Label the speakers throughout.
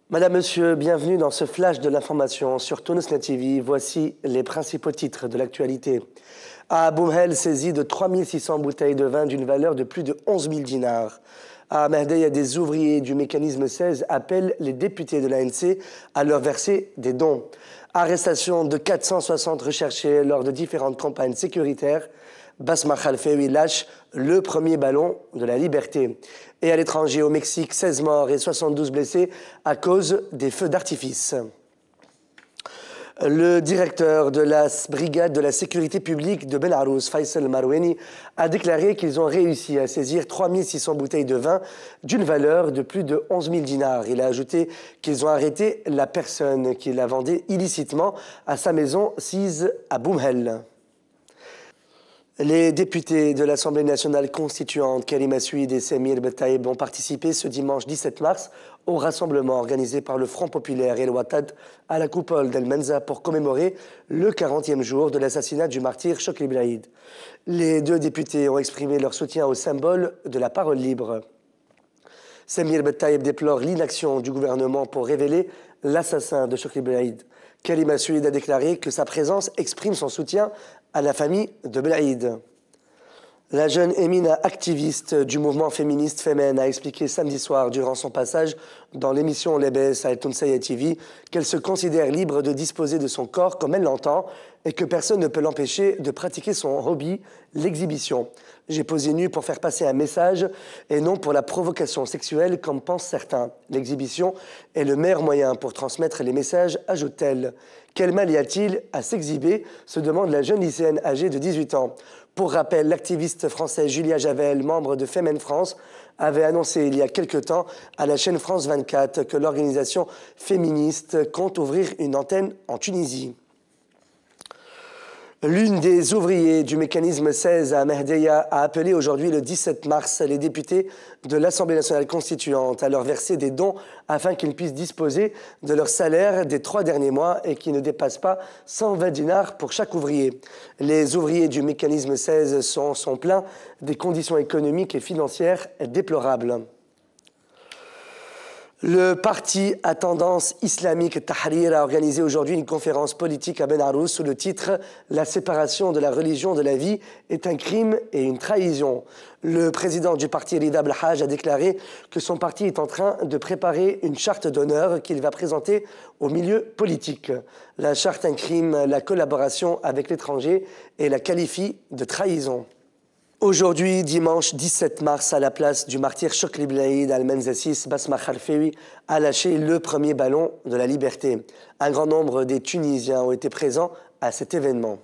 Speaker 1: Madame, Monsieur, bienvenue dans ce flash de l'information sur Tunisnet TV. Voici les principaux titres de l'actualité. À Boumhel, saisi de 3600 bouteilles de vin d'une valeur de plus de 11 000 dinars. À Mehdeya, des ouvriers du mécanisme 16 appellent les députés de l'ANC à leur verser des dons. Arrestation de 460 recherchés lors de différentes campagnes sécuritaires. Basma Khalfewi lâche le premier ballon de la liberté. Et à l'étranger, au Mexique, 16 morts et 72 blessés à cause des feux d'artifice. Le directeur de la brigade de la sécurité publique de Belarus, Faisal Marweni, a déclaré qu'ils ont réussi à saisir 3600 bouteilles de vin d'une valeur de plus de 11 000 dinars. Il a ajouté qu'ils ont arrêté la personne qui la vendait illicitement à sa maison sise à Boumhel. Les députés de l'Assemblée nationale constituante, Karima Souid et Semir Betaïb, ont participé ce dimanche 17 mars au rassemblement organisé par le Front populaire et le Ouattad à la coupole d'El Menza pour commémorer le 40e jour de l'assassinat du martyr Chokri Belaïd. Les deux députés ont exprimé leur soutien au symbole de la parole libre. Semir Betaïb déplore l'inaction du gouvernement pour révéler l'assassin de Chokri Belaïd. Karima Souid a déclaré que sa présence exprime son soutien à la famille de Belaïd. La jeune Emina, activiste du mouvement féministe Femen, a expliqué samedi soir, durant son passage dans l'émission Lebes à Tunisnet TV, qu'elle se considère libre de disposer de son corps comme elle l'entend et que personne ne peut l'empêcher de pratiquer son hobby, l'exhibition. J'ai posé nu pour faire passer un message et non pour la provocation sexuelle comme pensent certains. L'exhibition est le meilleur moyen pour transmettre les messages, ajoute-t-elle. Quel mal y a-t-il à s'exhiber se demande la jeune lycéenne âgée de 18 ans. Pour rappel, l'activiste française Julia Javel, membre de Femen France, avait annoncé il y a quelque temps à la chaîne France 24 que l'organisation féministe compte ouvrir une antenne en Tunisie. L'une des ouvriers du mécanisme 16 à Mehdeya a appelé aujourd'hui le 17 mars les députés de l'Assemblée nationale constituante à leur verser des dons afin qu'ils puissent disposer de leur salaire des 3 derniers mois et qui ne dépassent pas 120 dinars pour chaque ouvrier. Les ouvriers du mécanisme 16 sont plaints des conditions économiques et financières déplorables. Le parti à tendance islamique Tahrir a organisé aujourd'hui une conférence politique à Belarus sous le titre « La séparation de la religion de la vie est un crime et une trahison ». Le président du parti Rida Belhaj a déclaré que son parti est en train de préparer une charte d'honneur qu'il va présenter au milieu politique. La charte incrime la collaboration avec l'étranger et la qualifie de trahison. Aujourd'hui, dimanche 17 mars, à la place du martyr Chokri Belaïd, Al-Menzassis, Basma Khalfewi a lâché le premier ballon de la liberté. Un grand nombre des Tunisiens ont été présents à cet événement.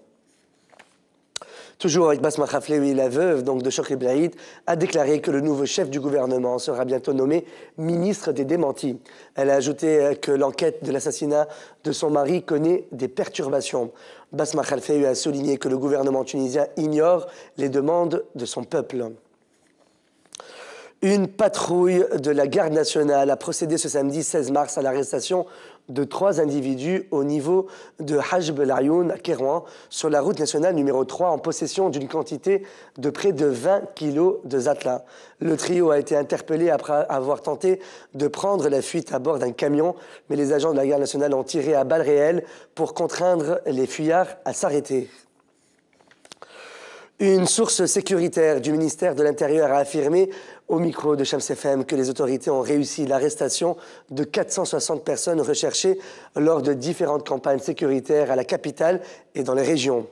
Speaker 1: Toujours avec Basma Khalfewi, la veuve donc de Chokri Belaïd, a déclaré que le nouveau chef du gouvernement sera bientôt nommé ministre des démentis. Elle a ajouté que l'enquête de l'assassinat de son mari connaît des perturbations. Basma Khalfewi a souligné que le gouvernement tunisien ignore les demandes de son peuple. Une patrouille de la garde nationale a procédé ce samedi 16 mars à l'arrestation de 3 individus au niveau de Hajj Belayoun à Kérouan, sur la route nationale numéro 3, en possession d'une quantité de près de 20 kilos de zatla. Le trio a été interpellé après avoir tenté de prendre la fuite à bord d'un camion, mais les agents de la garde nationale ont tiré à balles réelles pour contraindre les fuyards à s'arrêter. Une source sécuritaire du ministère de l'Intérieur a affirmé au micro de Shams FM que les autorités ont réussi l'arrestation de 460 personnes recherchées lors de différentes campagnes sécuritaires à la capitale et dans les régions.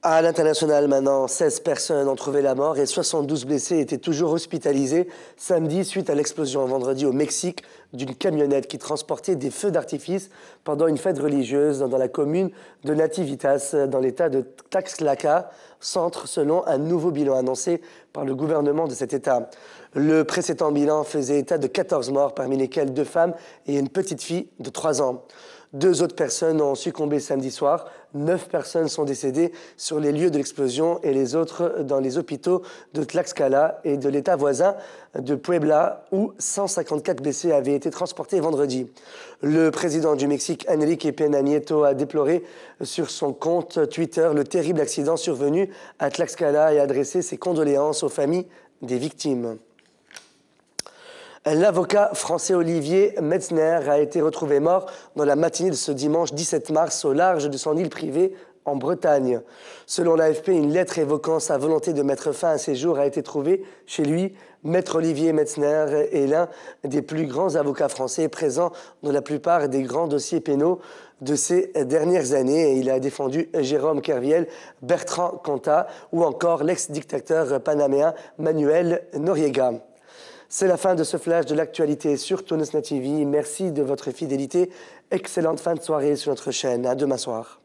Speaker 1: À l'international maintenant, 16 personnes ont trouvé la mort et 72 blessés étaient toujours hospitalisés samedi suite à l'explosion vendredi au Mexique d'une camionnette qui transportait des feux d'artifice pendant une fête religieuse dans la commune de Nativitas dans l'état de Tlaxcala, centre selon un nouveau bilan annoncé par le gouvernement de cet état. Le précédent bilan faisait état de 14 morts, parmi lesquels 2 femmes et une petite fille de 3 ans. 2 autres personnes ont succombé samedi soir. 9 personnes sont décédées sur les lieux de l'explosion et les autres dans les hôpitaux de Tlaxcala et de l'état voisin de Puebla, où 154 blessés avaient été transportés vendredi. Le président du Mexique, Enrique Peña Nieto, a déploré sur son compte Twitter le terrible accident survenu à Tlaxcala et a adressé ses condoléances aux familles des victimes. L'avocat français Olivier Metzner a été retrouvé mort dans la matinée de ce dimanche 17 mars au large de son île privée en Bretagne. Selon l'AFP, une lettre évoquant sa volonté de mettre fin à ses jours a été trouvée chez lui. Maître Olivier Metzner est l'un des plus grands avocats français présents dans la plupart des grands dossiers pénaux de ces dernières années. Il a défendu Jérôme Kerviel, Bertrand Cantat ou encore l'ex-dictateur panaméen Manuel Noriega. C'est la fin de ce flash de l'actualité sur Tonosna TV. Merci de votre fidélité. Excellente fin de soirée sur notre chaîne. À demain soir.